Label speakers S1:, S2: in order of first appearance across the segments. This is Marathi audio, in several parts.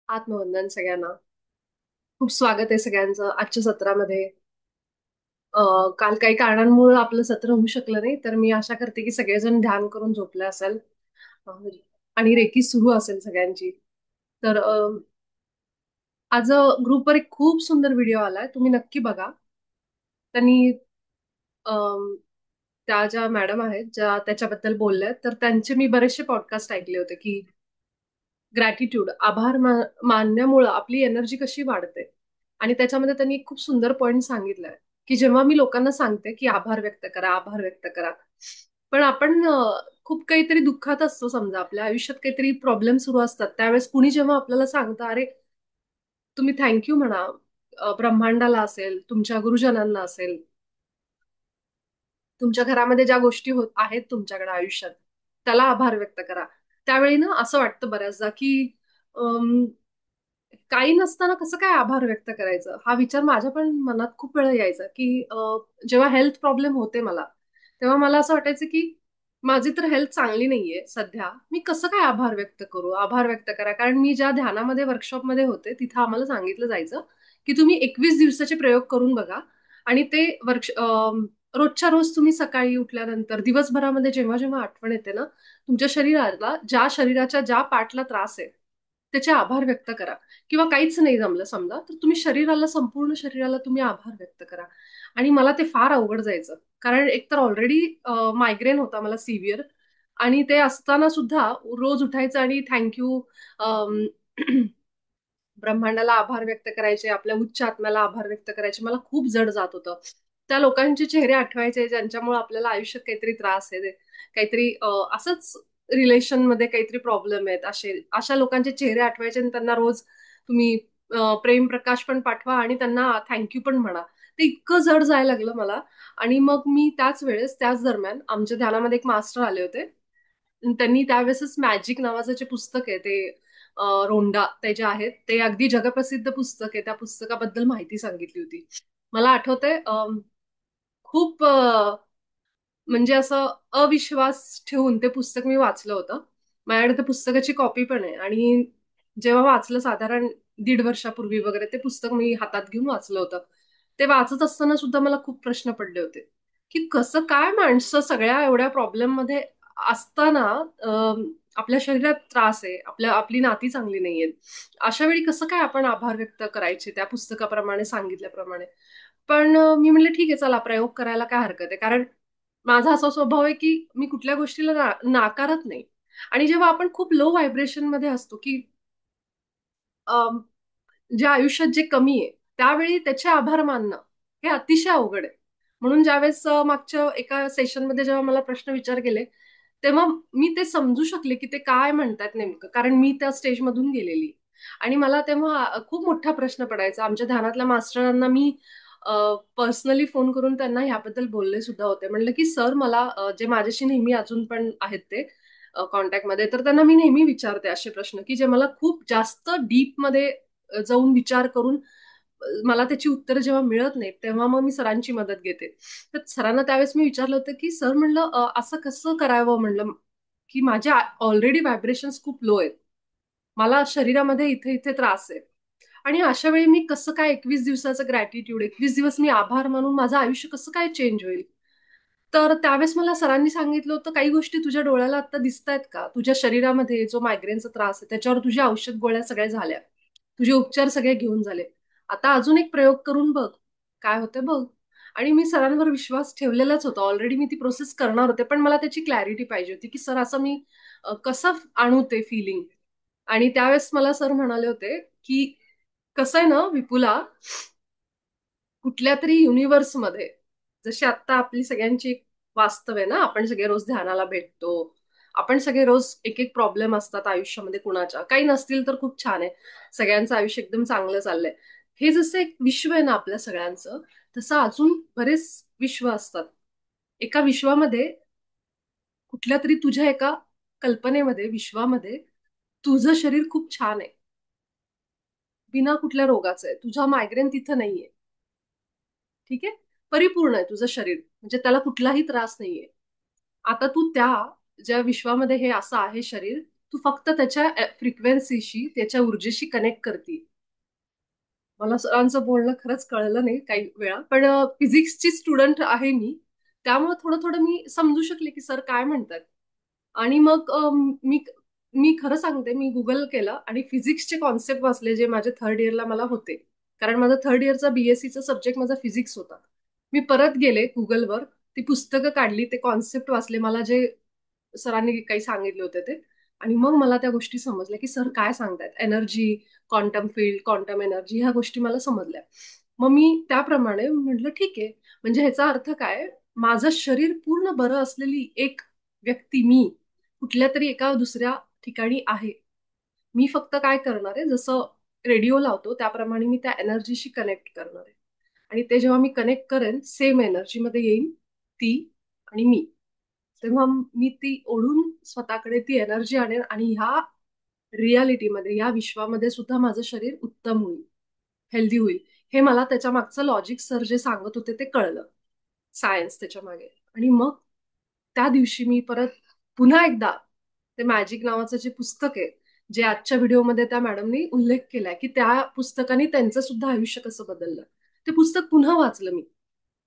S1: आत्मवंदन सगळ्यांना. खूप स्वागत आहे सगळ्यांचं आजच्या सत्रामध्ये. काल काही कारणांमुळे आपलं सत्र होऊ शकलं नाही, तर मी आशा करते की सगळेजण ध्यान करून झोपले असेल. अं, आणि रेकी सुरू असेल सगळ्यांची. तर आज ग्रुपवर एक खूप सुंदर व्हिडिओ आलाय, तुम्ही नक्की बघा. त्यांनी अं, त्या ज्या मॅडम आहेत ज्या त्याच्याबद्दल बोलल्या, तर त्यांचे मी बरेचसे पॉडकास्ट ऐकले होते की ग्रॅटिट्यूड, मानण्यामुळं आपली एनर्जी कशी वाढते. आणि त्याच्यामध्ये त्यांनी एक खूप सुंदर पॉइंट सांगितलाय की जेव्हा मी लोकांना सांगते की आभार व्यक्त करा, आभार व्यक्त करा, पण आपण खूप काहीतरी दुःखात असतो, समजा आपल्या आयुष्यात काहीतरी प्रॉब्लेम सुरू असतात, त्यावेळेस कुणी जेव्हा आपल्याला सांगतं अरे तुम्ही थँक्यू म्हणा, ब्रह्मांडाला असेल, तुमच्या गुरुजनांना असेल, तुमच्या घरामध्ये ज्या गोष्टी होत आहेत तुमच्याकडे आयुष्यात, त्याला आभार व्यक्त करा. त्यावेळी ना असं वाटतं बऱ्याचदा की काही नसताना कसं काय आभार व्यक्त करायचं, हा विचार माझ्या पण मनात खूप वेळा यायचा की जेव्हा हेल्थ प्रॉब्लेम होते मला, तेव्हा मला असं वाटायचं की माझी तर हेल्थ चांगली नाहीये सध्या, मी कसं काय आभार व्यक्त करू. आभार व्यक्त करा, कारण मी ज्या ध्यानामध्ये वर्कशॉपमध्ये होते तिथं आम्हाला सांगितलं जायचं की तुम्ही 21 दिवसाचे प्रयोग करून बघा. आणि ते रोजच्या रोज तुम्ही सकाळी उठल्यानंतर दिवसभरामध्ये जेव्हा जेव्हा आठवण येते ना, तुमच्या शरीराला, ज्या शरीराच्या ज्या पार्टला त्रास आहे त्याचे आभार व्यक्त करा. किंवा काहीच नाही जमलं समजा, तर तुम्ही शरीराला, संपूर्ण शरीराला तुम्ही आभार व्यक्त करा. आणि मला ते फार अवघड जायचं, कारण एकतर ऑलरेडी मायग्रेन होता मला सिव्हिअर. आणि ते असताना सुद्धा रोज उठायचं आणि थँक्यू, ब्रह्मांडाला आभार व्यक्त करायचे, आपल्या उच्च आत्म्याला आभार व्यक्त करायचे, मला खूप जड जात होतं. त्या लोकांचे चेहरे आठवायचे ज्यांच्यामुळे आपल्याला आयुष्यात काहीतरी त्रास आहे, काहीतरी असंच रिलेशनमध्ये काहीतरी प्रॉब्लेम आहेत, अशा लोकांचे चेहरे आठवायचे आणि त्यांना रोज तुम्ही प्रेम प्रकाश पण पाठवा आणि त्यांना थँक्यू पण म्हणा. ते इतकं जड जायला लागलं मला. आणि मग मी त्याच वेळेस, त्याच दरम्यान आमच्या ध्यानामध्ये एक मास्टर आले होते. त्यांनी त्यावेळेसच मॅजिक नावाचं जे पुस्तक आहे ते, रोंडा ते जे आहेत, ते अगदी जगप्रसिद्ध पुस्तक आहे, त्या पुस्तकाबद्दल माहिती सांगितली होती. मला आठवतंय, खूप म्हणजे असं अविश्वास ठेवून ते पुस्तक मी वाचलं होतं. माझ्याकडे त्या पुस्तकाची कॉपी पण आहे. आणि जेव्हा वाचलं, साधारण 1.5 वर्षापूर्वी वगैरे, ते पुस्तक मी हातात घेऊन वाचलं होतं. ते वाचत असताना सुद्धा मला खूप प्रश्न पडले होते की कसं काय माणसं सगळ्या एवढ्या प्रॉब्लेम मध्ये असताना, आपल्या शरीरात त्रास आहे, आपली नाती चांगली नाहीयेत, अशा वेळी कसं काय आपण आभार व्यक्त करायचे त्या पुस्तकाप्रमाणे सांगितल्याप्रमाणे. पण मी म्हणले ठीक आहे, चला प्रयोग करायला काय हरकत आहे, कारण माझा असा स्वभाव आहे की मी कुठल्या गोष्टीला नाकारत नाही. आणि जेव्हा आपण खूप लो व्हायब्रेशन मध्ये असतो की ज्या आयुष्यात जे कमी आहे, त्यावेळी त्याचे आभार मानणं हे अतिशय अवघड आहे. म्हणून ज्यावेळेस मागच्या एका सेशनमध्ये जेव्हा मला प्रश्न विचार केले, तेव्हा मी ते समजू शकले की ते काय म्हणतात नेमकं, कारण मी त्या स्टेजमधून गेलेली. आणि मला तेव्हा खूप मोठा प्रश्न पडायचा. आमच्या ध्यानातल्या मास्टरांना मी पर्सनली फोन करून त्यांना ह्याबद्दल बोलले सुद्धा होते. म्हणलं की सर, मला जे माझ्याशी नेहमी अजून पण आहेत ते कॉन्टॅक्टमध्ये, तर त्यांना मी नेहमी विचारते असे प्रश्न की जे मला खूप जास्त डीपमध्ये जाऊन विचार करून मला त्याची उत्तरं जेव्हा मिळत नाहीत, तेव्हा मग मी सरांची मदत घेते. तर सरांना त्यावेळेस मी विचारलं होतं की सर, म्हणलं असं कसं करावं, म्हणलं की माझे ऑलरेडी व्हायब्रेशन्स खूप लो आहेत, मला शरीरामध्ये इथे इथे त्रास आहे, आणि अशा वेळी मी कसं काय 21 दिवसाचं ग्रॅटिट्यूड, 21 दिवस मी आभार मानून माझं आयुष्य कसं काय चेंज होईल. तर त्यावेळेस मला सरांनी सांगितलं होतं, काही गोष्टी तुझ्या डोळ्याला आता दिसतायत का, तुझ्या शरीरामध्ये जो मायग्रेनचा त्रास आहे त्याच्यावर तुझ्या औषध गोळ्या सगळ्या झाल्या, तुझे उपचार सगळे घेऊन झाले, आता अजून एक प्रयोग करून बघ, काय होतं बघ. आणि मी सरांवर विश्वास ठेवलेलाच होता, ऑलरेडी मी ती प्रोसेस करणार होते, पण मला त्याची क्लॅरिटी पाहिजे होती की सर असं मी कसं आणू ते फिलिंग. आणि त्यावेळेस मला सर म्हणाले होते की कसं आहे ना विपुला, कुठल्या तरी युनिव्हर्समध्ये, जशी आता आपली सगळ्यांची एक वास्तव आहे ना, आपण सगळे रोज ध्यानाला भेटतो, आपण सगळे रोज एक एक प्रॉब्लेम असतात आयुष्यामध्ये, कुणाच्या काही नसतील तर खूप छान आहे, सगळ्यांचं आयुष्य एकदम चांगलं चाललंय. हे जसं एक विश्व आहे ना आपल्या सगळ्यांचं, तसं अजून बरेच विश्व असतात. एका विश्वामध्ये, कुठल्या तरी तुझ्या एका कल्पनेमध्ये, विश्वामध्ये तुझं शरीर खूप छान आहे, बिना कुठल्या रोगाचं आहे, तुझा मायग्रेन तिथं नाहीये, ठीक आहे, परिपूर्ण आहे तुझं शरीर, म्हणजे त्याला कुठलाही त्रास नाहीये. आता तू त्या ज्या विश्वामध्ये हे असं आहे शरीर, तू फक्त त्याच्या फ्रिक्वेन्सीशी, त्याच्या ऊर्जेशी कनेक्ट करते. मला सरांचं बोलणं खरंच कळलं नाही काही वेळा, पण फिजिक्सची स्टुडंट आहे मी, त्यामुळे थोडं थोडं मी समजू शकले की सर काय म्हणतात. आणि मग मी मी खरं सांगते, मी गुगल केलं आणि फिजिक्सचे कॉन्सेप्ट वाचले जे माझे थर्ड इयरला मला होते. कारण माझा थर्ड इयरचा बीएससीचा सब्जेक्ट माझा फिजिक्स होता. मी परत गेले गुगलवर, ती पुस्तकं काढली, ते कॉन्सेप्ट वाचले, मला जे सरांनी काही सांगितले होते ते. आणि मग मला त्या गोष्टी समजल्या की सर काय सांगतायत. Energy, quantum field, quantum energy, ह्या गोष्टी मला समजल्या. मग मी त्याप्रमाणे म्हटलं ठीक आहे. म्हणजे ह्याचा अर्थ काय, माझं शरीर पूर्ण बरं असलेली एक व्यक्ती मी कुठल्या तरी एका दुसऱ्या ठिकाणी आहे. मी फक्त काय करणार आहे, जसं रेडिओ लावतो त्याप्रमाणे मी त्या एनर्जीशी कनेक्ट करणार आहे. आणि ते जेव्हा मी कनेक्ट करेन, सेम एनर्जीमध्ये येईन ती आणि मी. तेव्हा मी ती ओढून स्वतःकडे ती एनर्जी आणेन आणि ह्या रियालिटीमध्ये, या विश्वामध्ये सुद्धा माझं शरीर उत्तम होईल, हेल्दी होईल. हे मला त्याच्या मागचं लॉजिक सर जे सांगत होते ते कळलं, सायन्स त्याच्या मागे. आणि मग त्या दिवशी मी परत पुन्हा एकदा ते मॅजिक नावाचं जे पुस्तक आहे, जे आजच्या व्हिडिओमध्ये त्या मॅडमनी उल्लेख केलाय की त्या पुस्तकाने त्यांचं सुद्धा आयुष्य कसं बदललं, ते पुस्तक पुन्हा वाचलं मी.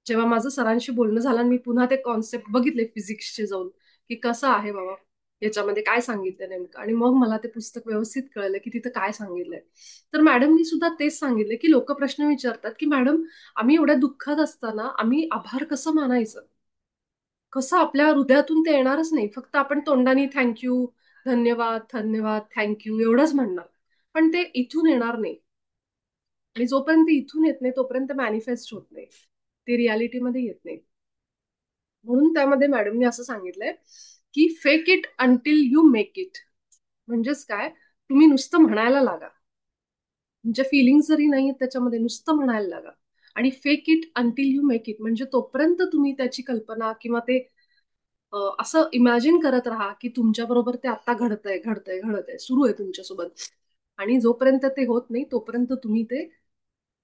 S1: जेव्हा माझं सरांशी बोलणं झालं आणि मी पुन्हा ते कॉन्सेप्ट बघितले फिजिक्सचे जाऊन, की कसं आहे बाबा, याच्यामध्ये काय सांगितलं नेमकं. आणि मग मला ते पुस्तक व्यवस्थित कळलं की तिथं काय सांगितलंय. तर मॅडमनी सुद्धा तेच सांगितलं की लोक प्रश्न विचारतात की मॅडम, आम्ही एवढ्या दुःखात असताना आम्ही आभार कसं मानायचं, कसं आपल्या हृदयातून ते येणारच नाही, फक्त आपण तोंडाने थँक्यू, धन्यवाद, धन्यवाद, थँक्यू एवढंच म्हणणार, पण ते इथून येणार नाही. आणि जोपर्यंत इथून येत नाही तोपर्यंत मॅनिफेस्ट होत नाही, ते रियालिटीमध्ये येत नाही. म्हणून त्यामध्ये मॅडमने असं सांगितलंय की fake it until you make it. म्हणजेच काय, तुम्ही नुसतं म्हणायला लागा, तुमच्या फिलिंग जरी नाही त्याच्यामध्ये, नुसतं म्हणायला लागा. आणि fake it until you make it म्हणजे तोपर्यंत तुम्ही त्याची कल्पना किंवा ते असं इमॅजिन करत राहा की तुमच्या बरोबर ते आता घडतंय घडतंय घडतंय, सुरू आहे तुमच्यासोबत. आणि जोपर्यंत ते होत नाही तोपर्यंत तुम्ही ते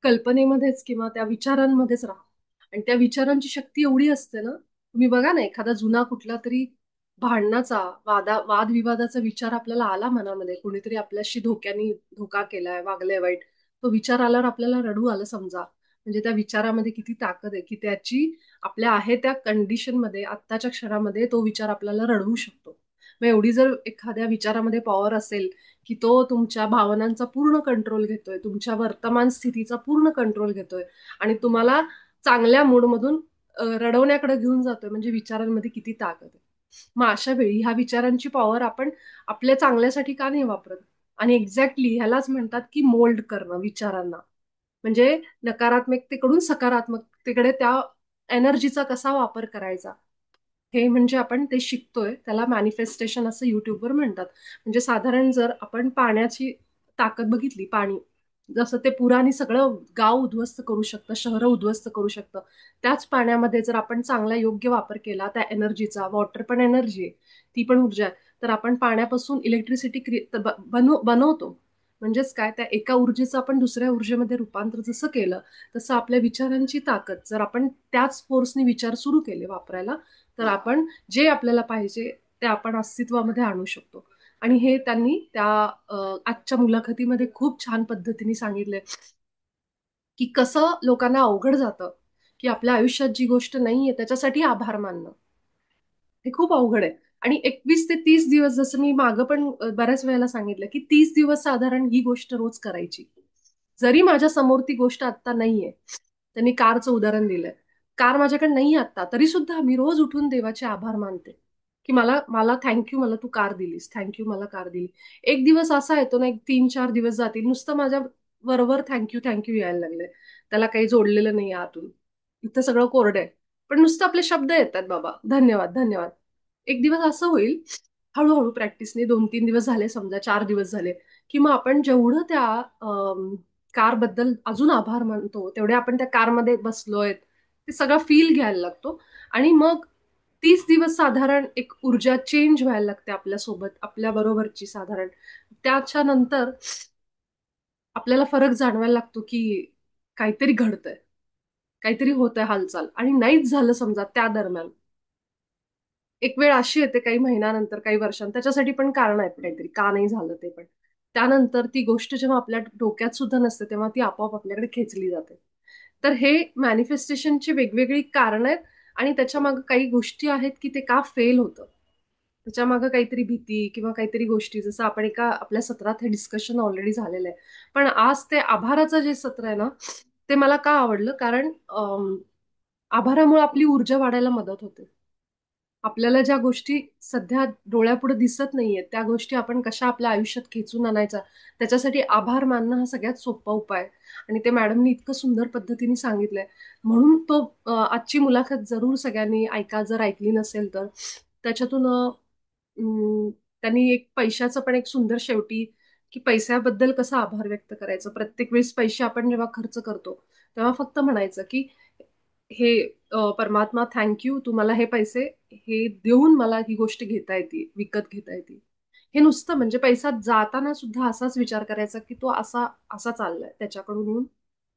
S1: कल्पनेमध्येच किंवा त्या विचारांमध्येच राहा. आणि त्या विचारांची शक्ती एवढी असते ना, तुम्ही बघा ना, एखादा जुना कुठला तरी भांडणाचा, वादविवादाचा विचार आपल्याला आला मनामध्ये, कोणीतरी आपल्याशी धोका केलाय, वागलंय वाईट, तो विचार आल्यावर आपल्याला रडू आलं समजा, म्हणजे त्या विचारामध्ये किती ताकद आहे की त्याची, आपल्या आहे त्या कंडिशनमध्ये, आत्ताच्या क्षणामध्ये तो विचार आपल्याला रडवू शकतो. मग एवढी जर एखाद्या विचारामध्ये पॉवर असेल की तो तुमच्या भावनांचा पूर्ण कंट्रोल घेतोय, तुमच्या वर्तमान स्थितीचा पूर्ण कंट्रोल घेतोय आणि तुम्हाला चांगल्या मूडमधून रडवण्याकडे घेऊन जातोय, म्हणजे विचारांमध्ये किती ताकद आहे. मग अशा वेळी ह्या विचारांची पॉवर आपण आपल्या चांगल्यासाठी का नाही वापरत. आणि एक्झॅक्टली ह्यालाच म्हणतात की मोल्ड करणं विचारांना. म्हणजे नकारात्मकतेकडून सकारात्मकतेकडे त्या एनर्जीचा कसा वापर करायचा, हे म्हणजे आपण ते शिकतोय, त्याला मॅनिफेस्टेशन असं युट्यूबवर म्हणतात. म्हणजे साधारण जर आपण पाण्याची ताकद बघितली, पाणी जसं ते पुराने सगळं गाव उद्ध्वस्त करू शकतं, शहरं उद्ध्वस्त करू शकतं, त्याच पाण्यामध्ये जर आपण चांगला योग्य वापर केला त्या एनर्जीचा, वॉटर पण एनर्जी आहे, ती पण ऊर्जा आहे, तर आपण पाण्यापासून इलेक्ट्रिसिटी बनवतो. म्हणजेच काय, त्या एका ऊर्जेचं आपण दुसऱ्या ऊर्जेमध्ये रूपांतर जसं केलं, तसं आपल्या विचारांची ताकद जर आपण त्याच फोर्सने विचार सुरू केले वापरायला, तर आपण जे आपल्याला पाहिजे ते आपण अस्तित्वामध्ये आणू शकतो. आणि हे त्यांनी त्या आजच्या मुलाखतीमध्ये खूप छान पद्धतीने सांगितलंय की कसं लोकांना अवघड जातं, की आपल्या आयुष्यात जी गोष्ट नाहीये त्याच्यासाठी आभार मानणं हे खूप अवघड आहे. आणि 21 ते 30 दिवस, जसं मी मागं पण बऱ्याच वेळेला सांगितलं की 30 दिवस साधारण ही गोष्ट रोज करायची. जरी माझ्या समोर ती गोष्ट आत्ता नाहीये, त्यांनी कारचं उदाहरण दिलंय, कार माझ्याकडे नाही आता, तरी सुद्धा मी रोज उठून देवाचे आभार मानते की मला मला थँक्यू, मला तू कार दिलीस, थँक्यू, मला कार दिली. एक दिवस असा येतो ना, एक 3-4 दिवस जातील, नुसतं माझ्या बरोबर थँक्यू थँक्यू यायला लागले, त्याला काही जोडलेलं नाही आतून, इथं सगळं कोरडं आहे, पण नुसतं आपले शब्द येतात, बाबा धन्यवाद धन्यवाद. एक दिवस असं होईल, हळूहळू प्रॅक्टिसने 2-3 दिवस झाले समजा, 4 दिवस झाले, की मग आपण जेवढं त्या कारबद्दल अजून आभार मानतो तेवढे आपण त्या कारमध्ये बसलोय ते सगळं फील घ्यायला लागतो. आणि मग 30 दिवस साधारण एक ऊर्जा चेंज व्हायला लागते आपल्यासोबत, आपल्या बरोबरची साधारण. त्याच्या नंतर आपल्याला फरक जाणवायला लागतो की काहीतरी घडतंय, काहीतरी होतंय हालचाल. आणि नाहीच झालं समजा त्या दरम्यान, एक वेळ अशी येते काही महिन्यानंतर, काही वर्षांत, त्याच्यासाठी पण कारण आहेत काहीतरी, का नाही झालं ते पण. त्यानंतर ती गोष्ट जेव्हा आपल्या डोक्यात सुद्धा नसते, तेव्हा ती आपोआप आपल्याकडे खेचली जाते. तर हे मॅनिफेस्टेशनची वेगवेगळी कारणं आहेत आणि त्याच्या मागे काही गोष्टी आहेत की ते का फेल होतं. त्याच्या मागे काहीतरी भीती किंवा काहीतरी गोष्टी, जसं आपण एका आपल्या सत्रात हे डिस्कशन ऑलरेडी झालेलं आहे. पण आज ते आभाराचं जे सत्र आहे ना, ते मला का आवडलं, कारण आभारामुळे आपली ऊर्जा वाढायला मदत होते. आपल्याला ज्या गोष्टी सध्या डोळ्यापुढे दिसत नाहीयेत, त्या गोष्टी आपण कशा आपल्या आयुष्यात खेचून आणायचा, त्याच्यासाठी आभार मानणं हा सगळ्यात सोपा उपाय आहे. आणि ते मॅडमनी इतकं सुंदर पद्धतीने सांगितलंय. म्हणून तो आजची मुलाखत जरूर सगळ्यांनी ऐका, जर ऐकली नसेल तर. त्याच्यातून त्यांनी एक पैशाचं पण एक सुंदर शेवटी, की पैशाबद्दल कसा आभार व्यक्त करायचा. प्रत्येक वेळेस पैसे आपण जेव्हा खर्च करतो, तेव्हा फक्त म्हणायचं की हे परमात्मा थँक यू, तू मला हे पैसे हे देऊन मला ही गोष्ट घेता येते, विकत घेता येते. हे नुसतं म्हणजे पैसा जाताना सुद्धा असाच विचार करायचा की तो असा असा चाललाय त्याच्याकडून येऊन,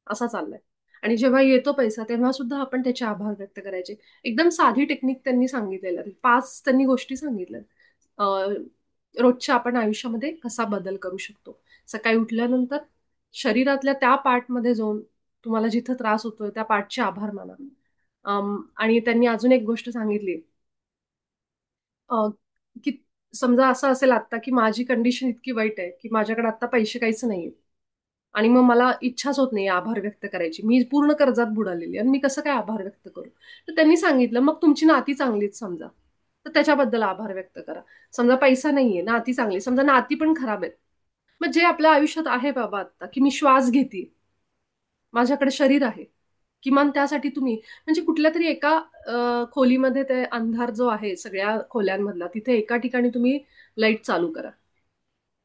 S1: असा चाललाय. आणि जेव्हा येतो पैसा तेव्हा सुद्धा आपण त्याचे आभार व्यक्त करायचे. एकदम साधी टेक्निक त्यांनी सांगितलेलं, 5 त्यांनी गोष्टी सांगितल्या. रोजच्या आपण आयुष्यामध्ये कसा बदल करू शकतो. सकाळी उठल्यानंतर शरीरातल्या त्या पार्टमध्ये जाऊन तुम्हाला जिथं त्रास होतोय त्या पार्टचे आभार माना. आणि त्यांनी अजून एक गोष्ट सांगितली, अ, की समजा असं असेल आता की माझी कंडिशन इतकी वाईट आहे की माझ्याकडे आता पैसे काहीच नाहीये आणि मग मला इच्छाच होत नाही आभार व्यक्त करायची, मी पूर्ण कर्जात बुडालेली आणि मी कसं काय आभार व्यक्त करू. तर त्यांनी सांगितलं, मग तुमची नाती चांगलीच समजा, तर त्याच्याबद्दल आभार व्यक्त करा. समजा पैसा नाहीये, नाती चांगली, समजा नाती पण खराब आहेत, मग जे आपल्या आयुष्यात आहे बाबा आता, की मी श्वास घेते, माझ्याकडे शरीर आहे, किमान त्यासाठी तुम्ही म्हणजे कुठल्या तरी एका खोलीमध्ये ते अंधार जो आहे सगळ्या खोल्यांमधला, तिथे एका ठिकाणी तुम्ही लाईट चालू करा.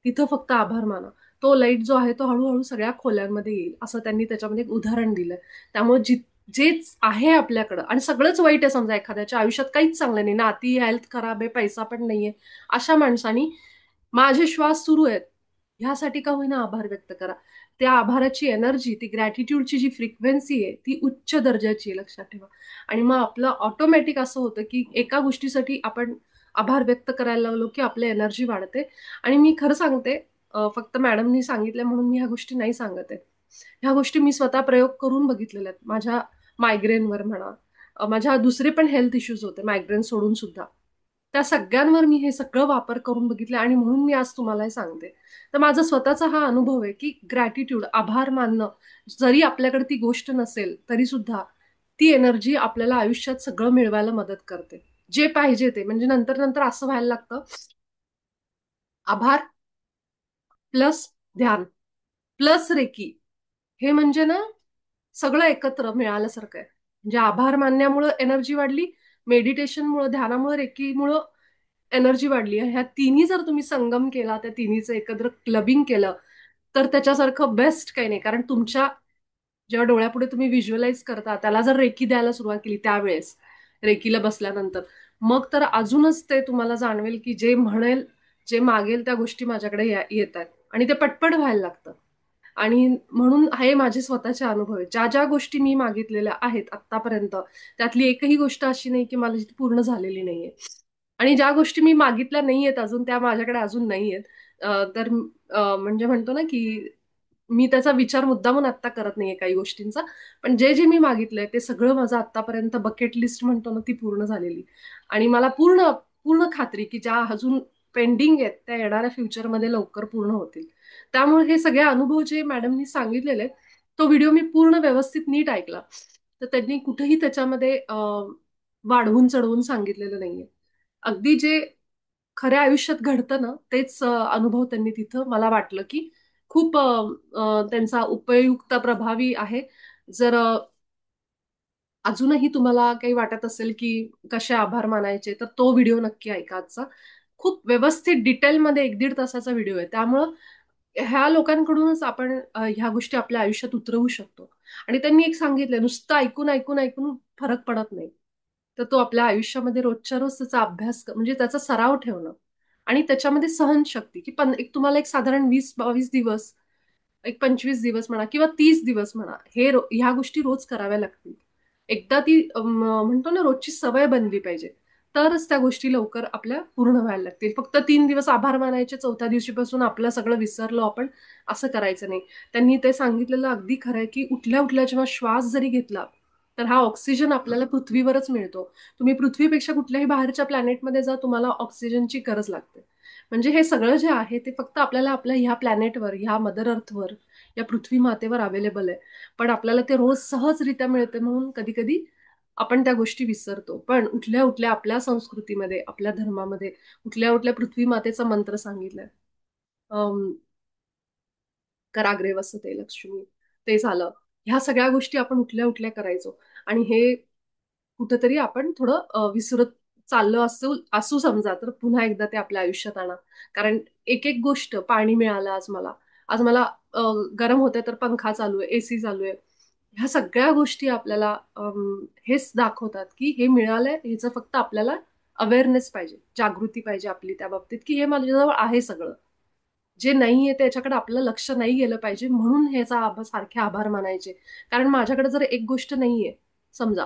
S1: तिथं फक्त आभार माना. तो लाईट जो आहे तो हळूहळू सगळ्या खोल्यांमध्ये येईल, असं त्यांनी त्याच्यामध्ये एक उदाहरण दिलंय. त्यामुळे जेच आहे आपल्याकडं आणि सगळंच वाईट आहे, समजा एखाद्याच्या आयुष्यात काहीच चांगलं नाही, नाती, हेल्थ खराब आहे, पैसा पण नाहीये, अशा माणसानी माझे श्वास सुरू आहेत ह्यासाठी का होईना आभार व्यक्त करा. त्या आभाराची एनर्जी, ती ग्रॅटिट्यूडची जी फ्रिक्वेन्सी आहे ती उच्च दर्जाची आहे, लक्षात ठेवा. आणि मग आपलं ऑटोमॅटिक असं होतं की एका गोष्टीसाठी आपण आभार व्यक्त करायला लागलो की आपली एनर्जी वाढते. आणि मी खरं सांगते, फक्त मॅडमनी सांगितलं म्हणून मी ह्या गोष्टी नाही सांगत आहे. ह्या गोष्टी मी स्वतः प्रयोग करून बघितलेल्या आहेत. माझ्या मायग्रेनवर म्हणा, माझ्या दुसरे पण हेल्थ इश्यूज होते मायग्रेन सोडून सुद्धा. त्या सगळ्यांवर मी हे सगळं वापर करून बघितलं आणि म्हणून मी आज तुम्हाला हे सांगते. तर माझा स्वतःचा हा अनुभव आहे की ग्रॅटिट्यूड, आभार मानणं, जरी आपल्याकडे ती गोष्ट नसेल तरी सुद्धा ती एनर्जी आपल्याला आयुष्यात सगळं मिळवायला मदत करते. जे पाहिजे ते, म्हणजे नंतर नंतर असं व्हायला लागतं, आभार प्लस ध्यान प्लस रेकी, हे म्हणजे ना सगळं एकत्र मिळाल्यासारखं आहे. म्हणजे आभार मानण्यामुळं एनर्जी वाढली, मेडिटेशनमुळं, ध्यानामुळं, रेकीमुळं एनर्जी वाढली. ह्या तिन्ही जर तुम्ही संगम केला, त्या तिन्हीचं एकत्र क्लबिंग केलं, तर त्याच्यासारखं बेस्ट काही नाही. कारण तुमच्या जेव्हा डोळ्यापुढे तुम्ही व्हिज्युअलाइज करता, त्याला जर रेकी द्यायला सुरुवात केली त्यावेळेस, रेकीला बसल्यानंतर, मग तर अजूनच ते तुम्हाला जाणवेल की जे म्हणेल, जे मागेल त्या गोष्टी माझ्याकडे येत आहेत आणि ते पटपट व्हायला लागतं. आणि म्हणून हे माझे स्वतःचे अनुभव आहेत. ज्या ज्या गोष्टी मी मागितलेल्या आहेत आतापर्यंत, त्यातली एकही गोष्ट अशी नाही की मला ती पूर्ण झालेली नाहीये. आणि ज्या गोष्टी मी मागितल्या नाहीयेत अजून, त्या माझ्याकडे अजून नाहीयेत. तर म्हणजे म्हणतो ना की मी त्याचा विचार मुद्दामून आत्ता करत नाहीये काही गोष्टींचा. पण जे जे मी मागितलंय ते सगळं माझं आतापर्यंत बकेट लिस्ट म्हणतो ना, ती पूर्ण झालेली. आणि मला पूर्ण पूर्ण खात्री की ज्या अजून पेंडिंग आहेत त्या येणाऱ्या फ्युचरमध्ये लवकर पूर्ण होतील. त्यामुळे हे सगळे अनुभव जे मॅडमनी सांगितलेले, तो व्हिडिओ मी पूर्ण व्यवस्थित नीट ऐकला. तर त्यांनी कुठेही त्याच्यामध्ये वाढवून चढवून सांगितलेलं नाहीये. अगदी जे खऱ्या आयुष्यात घडतं ना, तेच अनुभव त्यांनी तिथं मला वाटलं की खूप त्यांचा उपयुक्त, प्रभावी आहे. जर अजूनही तुम्हाला काही वाटत असेल की कसे आभार मानायचे, तर तो व्हिडिओ नक्की ऐका आजचा. खूप व्यवस्थित डिटेलमध्ये 1-1.5 तासाचा व्हिडिओ आहे. त्यामुळं ह्या लोकांकडूनच आपण ह्या गोष्टी आपल्या आयुष्यात उतरवू शकतो. आणि त्यांनी एक सांगितलं, नुसतं ऐकून ऐकून ऐकून फरक पडत नाही. तर तो आपल्या आयुष्यामध्ये रोजच्या रोज त्याचा अभ्यास म्हणजे त्याचा सराव ठेवणं आणि त्याच्यामध्ये सहनशक्ती, की एक तुम्हाला एक साधारण 20-22 दिवस, एक 25 दिवस म्हणा किंवा 30 दिवस म्हणा, ह्या गोष्टी रोज कराव्या लागतील. एकदा ती म्हणतो ना रोजची सवय बनली पाहिजे. तरच त्या गोष्टी लवकर आपल्या पूर्ण व्हायला लागतील. फक्त 3 दिवस आभार मानायचे, 4थ्या दिवशीपासून आपलं सगळं विसरलो आपण, असं करायचं नाही. त्यांनी ते सांगितलेलं अगदी खरं आहे, की उठल्या उठल्या जेव्हा श्वास जरी घेतला, तर हा ऑक्सिजन आपल्याला पृथ्वीवरच मिळतो. तुम्ही पृथ्वीपेक्षा कुठल्याही बाहेरच्या प्लॅनेटमध्ये जा, तुम्हाला ऑक्सिजनची गरज लागते. म्हणजे हे सगळं जे आहे ते फक्त आपल्याला आपल्या ह्या प्लॅनेटवर, ह्या मदर अर्थवर, या पृथ्वी मातेवर अवेलेबल आहे. पण आपल्याला ते रोज सहजरित्या मिळते म्हणून कधी कधी आपण त्या गोष्टी विसरतो. पण उठल्या उठल्या आपल्या संस्कृतीमध्ये, आपल्या धर्मामध्ये उठल्या उठल्या पृथ्वी मातेचा मंत्र सांगितलाय. अम, कराग्रे वसते लक्ष्मी, ते झालं. ह्या सगळ्या गोष्टी आपण उठल्या उठल्या करायचो. आणि हे कुठेतरी आपण थोडं विसरत चाललो असू असू समजा, तर पुन्हा एकदा ते आपल्या आयुष्यात आणा. कारण एक एक गोष्ट, पाणी मिळालं आज मला अ, गरम होतंय तर पंखा चालू आहे, एसी चालू आहे. ह्या सगळ्या गोष्टी आपल्याला हेच दाखवतात की हे मिळालंय, ह्याचं फक्त आपल्याला अवेअरनेस पाहिजे, जागृती पाहिजे आपली त्या बाबतीत, की हे माझ्याजवळ आहे सगळं. जे नाहीये त्याच्याकडे आपलं लक्ष नाही गेलं पाहिजे, म्हणून ह्याचा सारखे आभार मानायचे. कारण माझ्याकडे जर एक गोष्ट नाहीये समजा,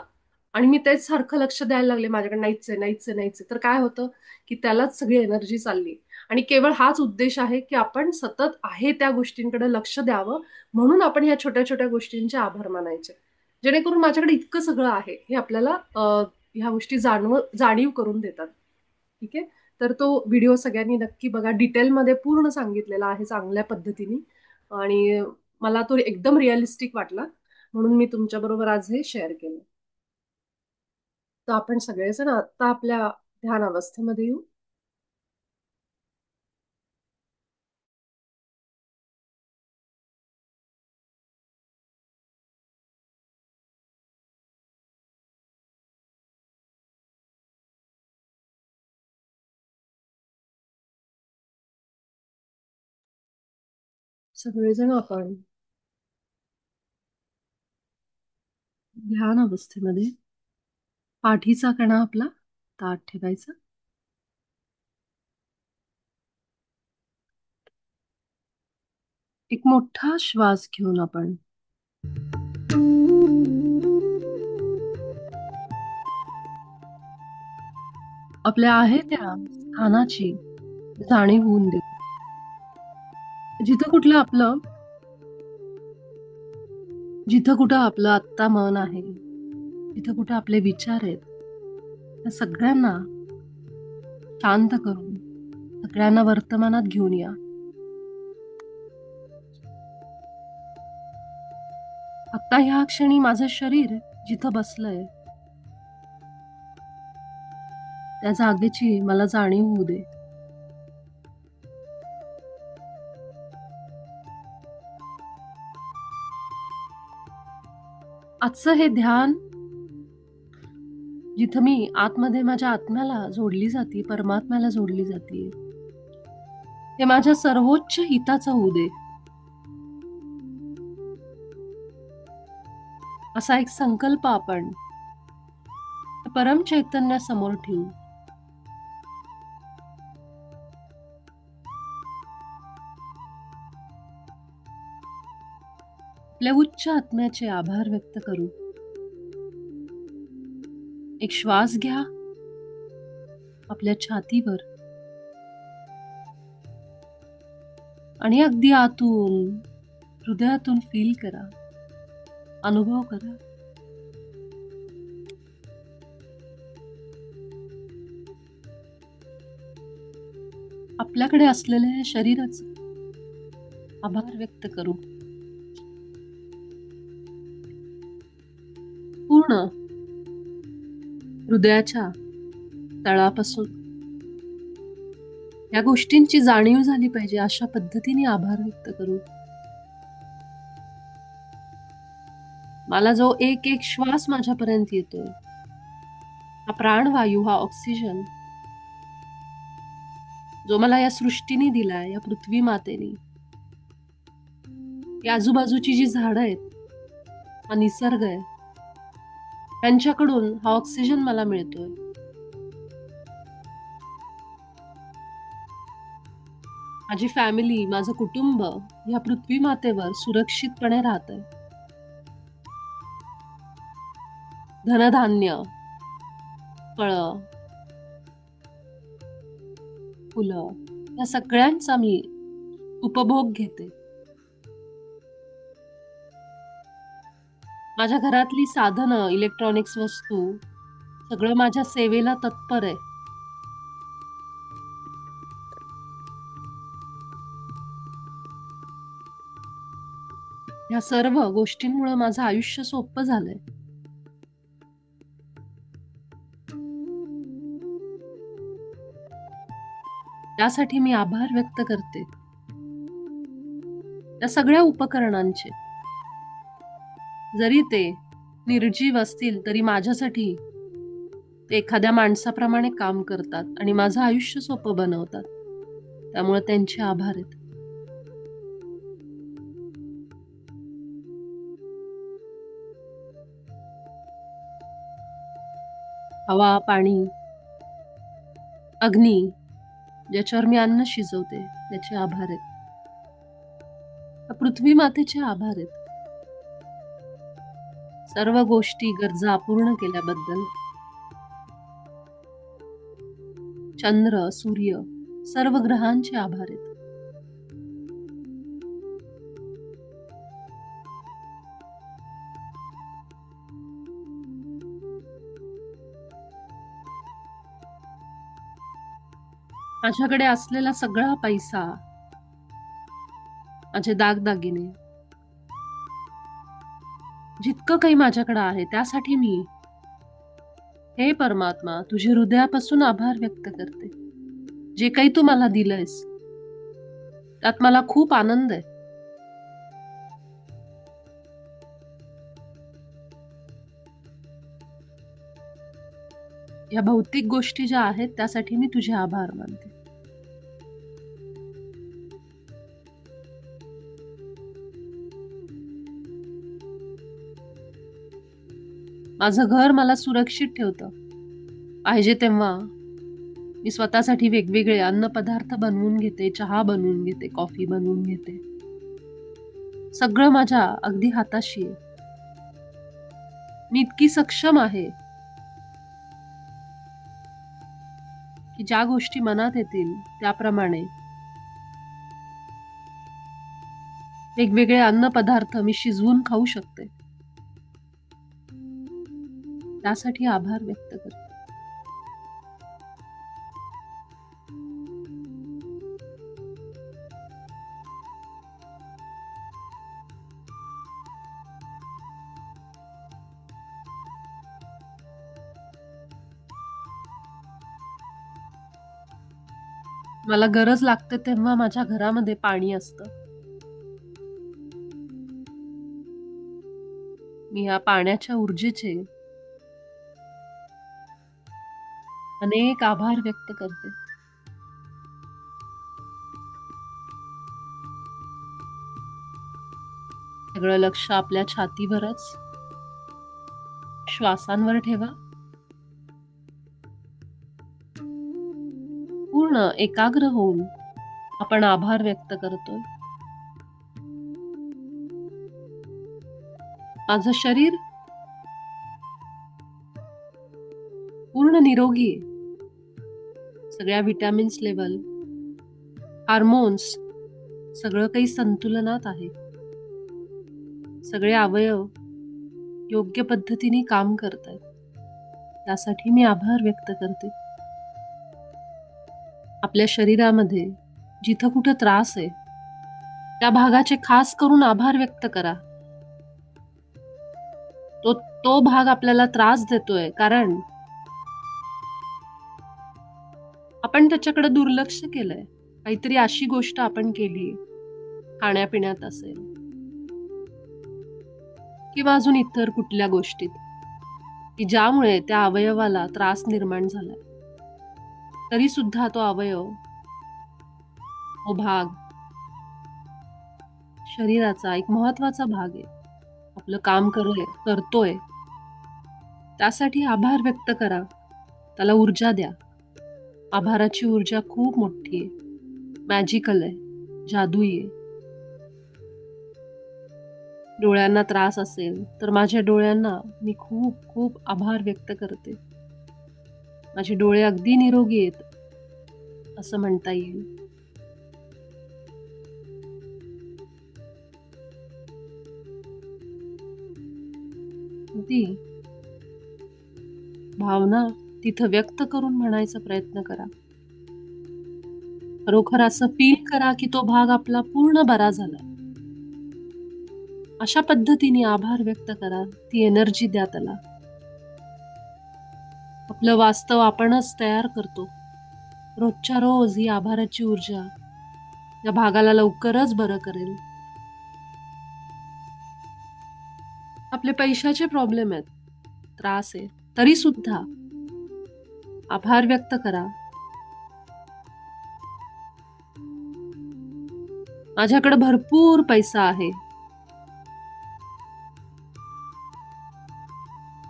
S1: आणि मी तेच सारखं लक्ष द्यायला लागले, माझ्याकडे नाहीच आहे, नाहीच आहे, नाहीच आहे, तर काय होतं की त्यालाच सगळी एनर्जी चालली. आणि केवळ हाच उद्देश आहे की आपण सतत आहे त्या गोष्टींकडे लक्ष द्यावं, म्हणून आपण ह्या छोट्या छोट्या गोष्टींचे आभार मानायचे. जेणेकरून माझ्याकडे इतकं सगळं आहे हे आपल्याला ह्या गोष्टी जाणीव करून देतात. ठीक आहे. तर तो व्हिडिओ सगळ्यांनी नक्की बघा. डिटेलमध्ये पूर्ण सांगितलेला आहे चांगल्या पद्धतीने. आणि मला तो एकदम रिअलिस्टिक वाटला, म्हणून मी तुमच्या बरोबर आज हे शेअर केलं. तर आपण सगळेजण आता आपल्या ध्यान अवस्थेमध्ये येऊ. सगळेजण आपण ध्यान अवस्थेमध्ये पाठीचा कणा आपला ताठ ठेवायचा. एक मोठा श्वास घेऊन आपण आपल्या आहे त्या स्थानाची जाणीव होऊन देऊ. जिथं कुठलं आपलं जिथं कुठं आपलं आत्ता मन आहे, जिथं कुठं आपले विचार आहेत, त्या सगळ्यांना शांत करून सगळ्यांना वर्तमानात घेऊन या. आता ह्या क्षणी माझं शरीर जिथं बसलंय त्या जागेची मला जाणीव होऊ दे. आजचं हे ध्यान जिथं मी आतमध्ये माझ्या आत्म्याला जोडली जाते, परमात्म्याला जोडली जाते, ते माझ्या सर्वोच्च हिताचं होऊ दे, असा एक संकल्प आपण परम चैतन्यासमोर ठेवू. आपल्या उच्च आत्म्याचे आभार व्यक्त करू. एक श्वास घ्या आपल्या छातीवर आणि अगदी आतून, हृदयातून फील करा, अनुभव करा. आपल्याकडे असलेल्या शरीराचे आभार व्यक्त करू. पूर्ण हृदयाच्या तळापासून या गोष्टींची जाणीव झाली पाहिजे, अशा पद्धतीने आभार व्यक्त करू. मला जो एक एक श्वास माझ्यापर्यंत येतोय, हा प्राणवायू, हा ऑक्सिजन जो मला या सृष्टीने दिलाय, या पृथ्वी मातेने, या आजूबाजूची जी झाडं आहेत, हा निसर्ग आहे, त्यांच्याकडून हा ऑक्सिजन मला मिळतोय. माझी फॅमिली, माझं कुटुंब या पृथ्वी मातेवर सुरक्षितपणे राहतंय. धनधान्य, फळं, फुलं या सगळ्यांचा मी उपभोग घेते. माझ्या घरातली साधनं, इलेक्ट्रॉनिक्स वस्तू सगळं माझ्या सेवेला तत्पर आहे. ह्या सर्व गोष्टींमुळे माझं आयुष्य सोपं झालंय. त्यासाठी मी आभार व्यक्त करते. त्या सगळ्या उपकरणांचे. जरी ते निर्जीव असतील तरी माझ्यासाठी ते एखाद्या माणसाप्रमाणे काम करतात आणि माझं आयुष्य सोपं बनवतात. त्यामुळे त्यांचे आभार आहेत. हवा, पाणी, अग्नी, ज्याच्यावर मी अन्न शिजवते त्याचे आभार आहेत. पृथ्वी मातेचे आभार आहेत. सर्व गोष्टी, गरजा पूर्ण केल्याबद्दल. चंद्र, सूर्य, सर्व ग्रहांचे आभार आहेत. माझ्याकडे असलेला सगळा पैसा, माझे दागदागिने, जितकं काही माझ्याकडे आहे त्यासाठी मी हे परमात्मा तुझे हृदयापासून आभार व्यक्त करते. जे काही तू मला दिलंयस त्यात मला खूप आनंद आहे. या भौतिक गोष्टी ज्या आहेत त्यासाठी मी तुझे आभार मानते. माझं घर मला सुरक्षित ठेवतं. पाहिजे तेव्हा मी स्वतःसाठी वेगवेगळे अन्नपदार्थ बनवून घेते, चहा बनवून घेते, कॉफी बनवून घेते. सगळं माझ्या अगदी हाताशी आहे. मी इतकी सक्षम आहे की ज्या गोष्टी मनात येतील त्याप्रमाणे वेगवेगळे अन्नपदार्थ मी शिजवून खाऊ शकते. त्यासाठी आभार व्यक्त करते. मला गरज लागते तेव्हा माझ्या घरामध्ये पाणी असतं. मी या पाण्याच्या ऊर्जेचे अनेक आभार व्यक्त करते. सगळं लक्ष आपल्या छातीवरच, श्वासांवर ठेवा. पूर्ण एकाग्र होऊन आपण आभार व्यक्त करतोय. माझं शरीर पूर्ण निरोगी आहे. सगळ्या विटॅमिन्स लेवल, हार्मोन्स सगळं काही संतुलनात आहे. सगळे अवयव योग्य पद्धतीने काम करतायत. त्यासाठी मी आभार व्यक्त करते. आपल्या शरीरामध्ये जिथं कुठं त्रास आहे त्या भागाचे खास करून आभार व्यक्त करा. तो भाग आपल्याला त्रास देतोय कारण आपण त्याच्याकडे दुर्लक्ष केलंय. काहीतरी अशी गोष्ट आपण केली, खाण्यापिण्यात असेल किंवा अजून इतर कुठल्या गोष्टीत, की ज्यामुळे त्या अवयवाला त्रास निर्माण झाला. तरी सुद्धा तो अवयव, तो भाग शरीराचा एक महत्वाचा भाग आहे. आपलं काम करतोय. त्यासाठी आभार व्यक्त करा. त्याला ऊर्जा द्या. आभाराची ऊर्जा खूप मोठी आहे, मॅजिकल आहे, जादुई आहे. डोळ्यांना त्रास असेल तर माझ्या डोळ्यांना मी खूप खूप आभार व्यक्त करते. माझे डोळे अगदी निरोगी आहेत असं म्हणता येईल. ती भावना तिथं व्यक्त करून म्हणायचा प्रयत्न करा. खरोखर असं फील करा की तो भाग आपला पूर्ण बरा झाला. अशा पद्धतीने आभार व्यक्त करा. ती एनर्जी द्या त्याला. आपलं वास्तव आपणच तयार करतो. रोजच्या रोज ही आभाराची ऊर्जा या भागाला लवकरच बरं करेल. आपले पैशाचे प्रॉब्लेम आहेत, त्रास आहे, तरी सुद्धा आभार व्यक्त करा. माझ्याकडे भरपूर पैसा आहे.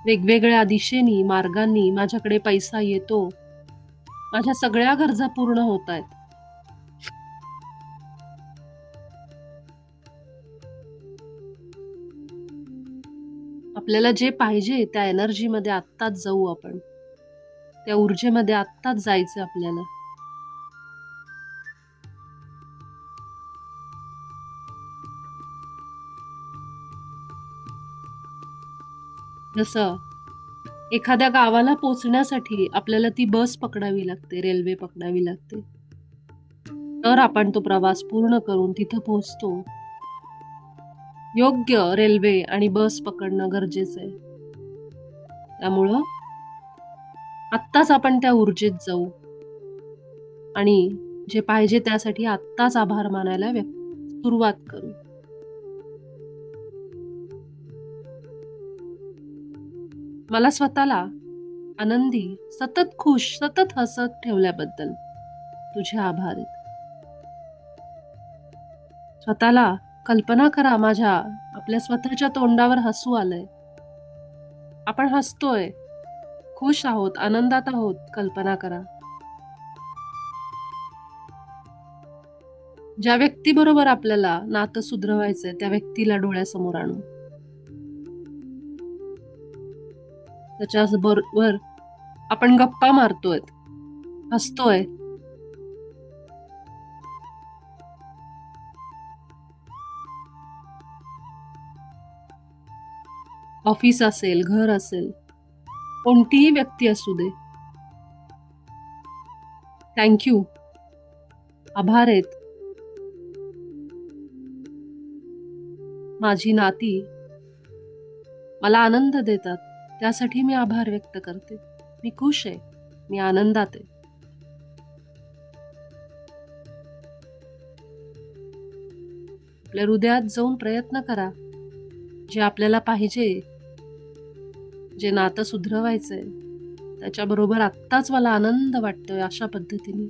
S1: वेगवेगळ्या दिशेनी मार्गांनी माझ्याकडे पैसा येतो. माझ्या सगळ्या गरजा पूर्ण होत आहेत. आपल्याला जे पाहिजे त्या एनर्जीमध्ये आत्ताच जाऊ आपण. त्या ऊर्जेमध्ये आत्ताच जायचं आपल्याला. जसं एखाद्या गावाला पोहोचण्यासाठी आपल्याला ती बस पकडावी लागते, रेल्वे पकडावी लागते. तर आपण तो प्रवास पूर्ण करून तिथं पोहोचतो. योग्य रेल्वे आणि बस पकडणं गरजेचं आहे. त्यामुळं आत्ताच आपण त्या ऊर्जेत जाऊ आणि जे पाहिजे त्यासाठी आत्ताच आभार मानायला सुरुवात करू. मला स्वतःला आनंदी, सतत खुश, सतत हसत ठेवल्याबद्दल तुझे आभार आहेत. स्वतःला कल्पना करा, आपल्या स्वतःच्या तोंडावर हसू आलंय. आपण हसतोय, खुश आहोत, आनंदात आहोत. कल्पना करा. ज्या व्यक्तीबरोबर आपल्याला नातं सुधरवायचंय त्या व्यक्तीला डोळ्यासमोर आणू. त्याच्याबरोबर आपण गप्पा मारतोय, हसतोय. ऑफिस असेल, घर असेल, कोणतीही व्यक्ती असू दे. थँक्यू. आभार आहेत. माझी नाती मला आनंद देतात, त्यासाठी मी आभार व्यक्त करते. मी खुश आहे, मी आनंदात आहे. आपल्या हृदयात जाऊन प्रयत्न करा. जे आपल्याला पाहिजे, जे नातं सुधरवायचंय त्याच्याबरोबर आत्ताच मला आनंद वाटतोय, अशा पद्धतीने.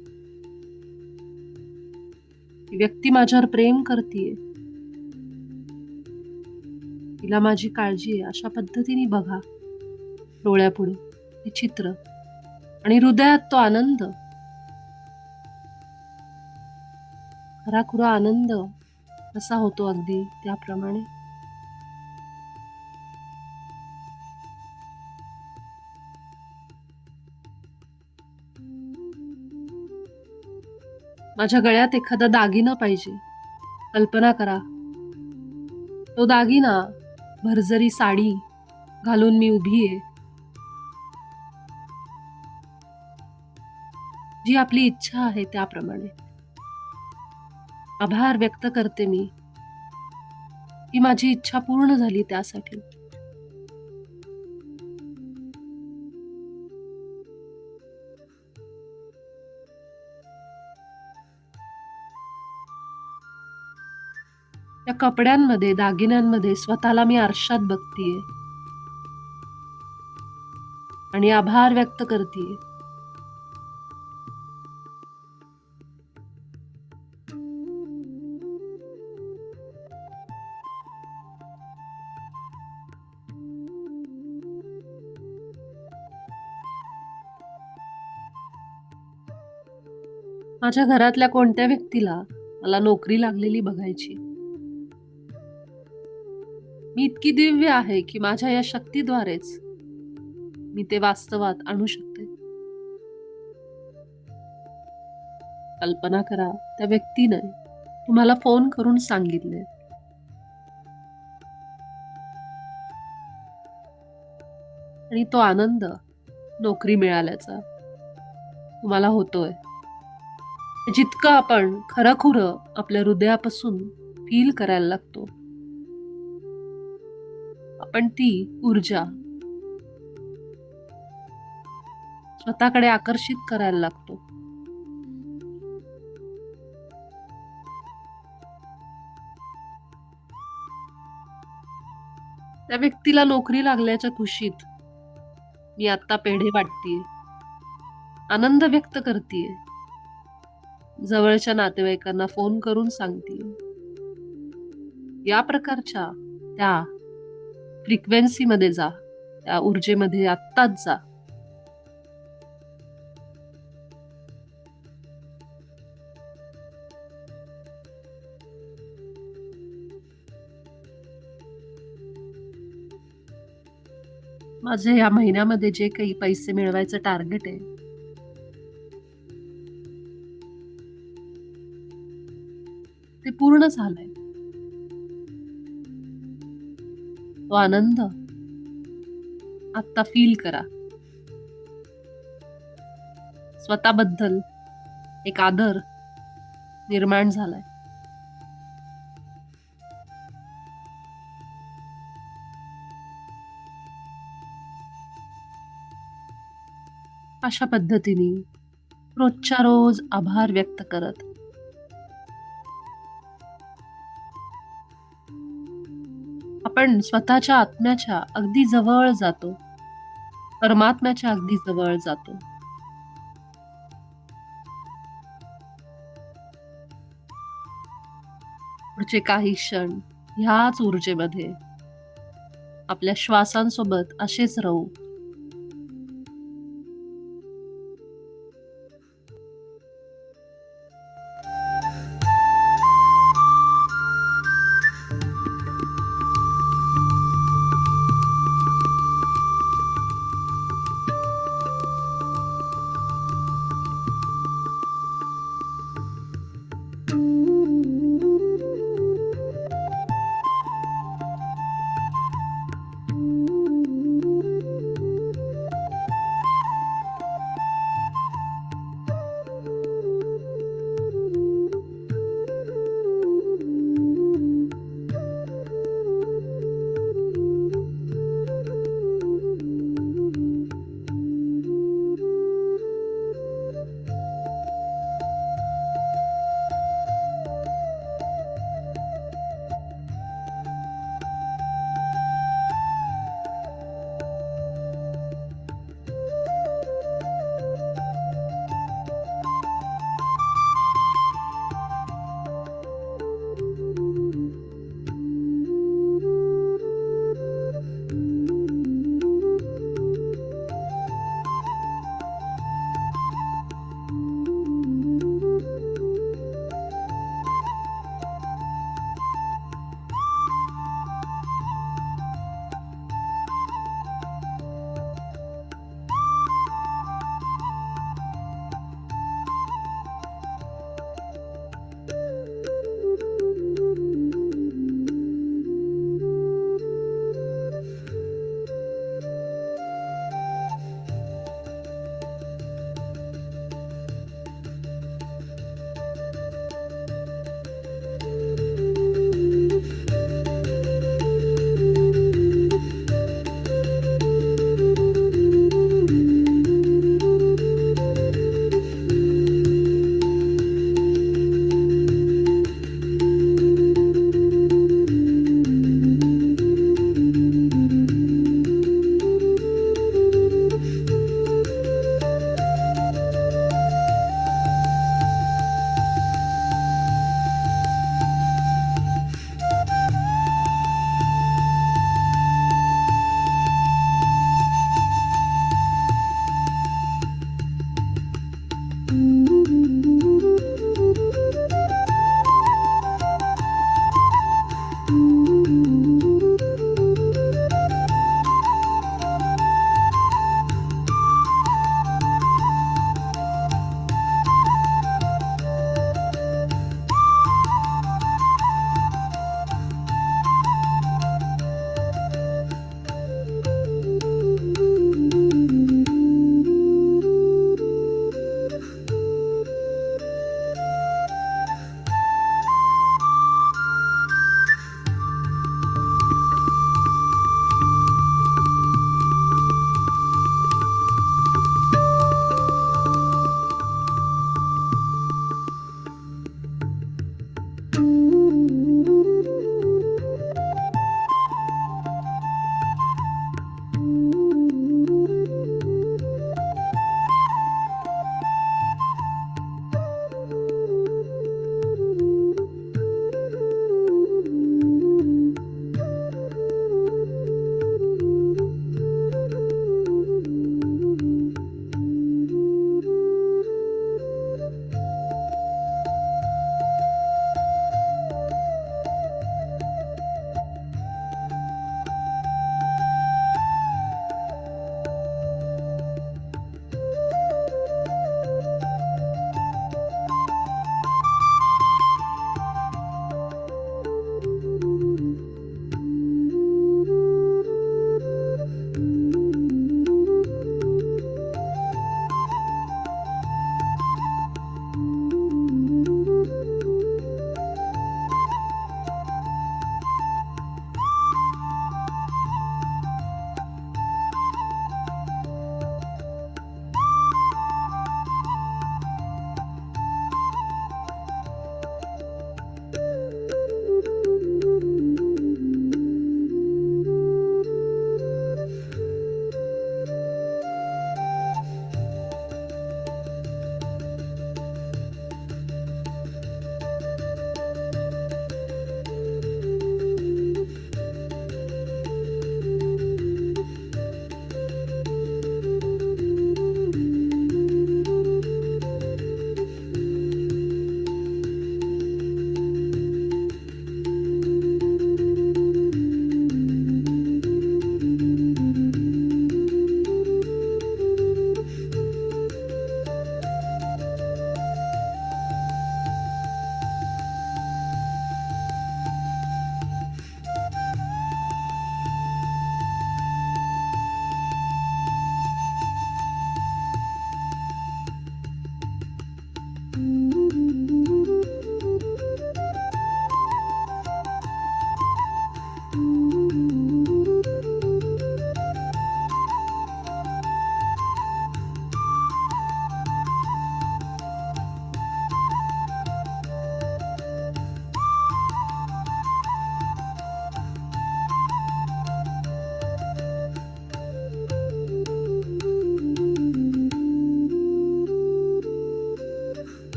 S1: ती व्यक्ती माझ्यावर प्रेम करतीये, तिला माझी काळजी आहे, अशा पद्धतीने बघा डोळ्यापुढे हे चित्र आणि हृदयात तो आनंद, खराखुरा आनंद कसा होतो अगदी त्याप्रमाणे. माझ्या गळ्यात एखादा दागिना पाहिजे. कल्पना करा, तो दागिना भरजरी साडी घालून मी उभी आहे. जी आपली इच्छा आहे त्याप्रमाणे आभार व्यक्त करते मी की माझी इच्छा पूर्ण झाली त्यासाठी. त्या कपड्यांमध्ये, दागिन्यांमध्ये स्वतःला मी आरशात बघतीये आणि आभार व्यक्त करतीये. माझ्या घरातल्या कोणत्या व्यक्तीला मला नोकरी लागलेली बघायची. मी इतकी दिव्य आहे की माझ्या या शक्तीद्वारेच मी ते वास्तवात आणू शकते.
S2: कल्पना करा, त्या व्यक्तीने तुम्हाला फोन करून सांगितले आणि तो आनंद नोकरी मिळाल्याचा तुम्हाला होतोय. जितकं आपण खरंखुरं आपल्या हृदयापासून फील करायला लागतो, आपण ती ऊर्जा स्वतःकडे आकर्षित करायला लागतो. त्या व्यक्तीला नोकरी लागल्याच्या खुशीत मी आता पेढे वाटतेय, आनंद व्यक्त करतेय, जवळच्या नातेवाईकांना फोन करून सांगतेय. या प्रकारच्या त्या फ्रिक्वेन्सीमध्ये जा, त्या ऊर्जेमध्ये आत्ताच जा. माझे या महिन्यामध्ये जे काही पैसे मिळवायचं टार्गेट आहे, ते पूर्ण झालंय. तो आनंद आत्ता फील करा. स्वतःबद्दल एक आदर निर्माण झालाय. अशा पद्धतीने रोजच्या रोज आभार व्यक्त करत आपण स्वतःच्या आत्म्याच्या अगदी जवळ जातो, परमात्म्याच्या अगदी जवळ जातो. पुढचे काही क्षण ह्याच ऊर्जेमध्ये आपल्या श्वासांसोबत असेच राहू.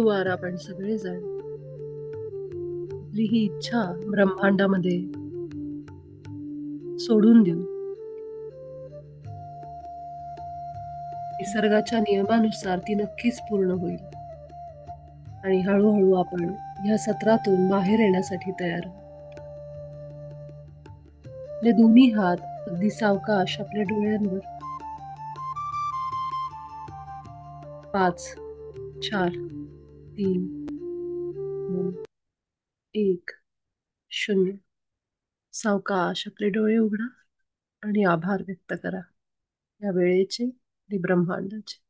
S2: मृत्यूवार आपण सगळेजण आपली ही इच्छा ब्रह्मांडामध्ये सोडून देऊ. निसर्गाच्या नियमानुसार ती नक्कीच पूर्ण होईल आणि हळूहळू आपण ह्या सत्रातून बाहेर येण्यासाठी तयार आहोत. आपले दोन्ही हात अगदी सावकाश आपल्या डोळ्यांवर. 5, 4, 3, 2, 1, 0. सावकाश आपले डोळे उघडा आणि आभार व्यक्त करा या वेळेचे आणि ब्रह्मांडाचे.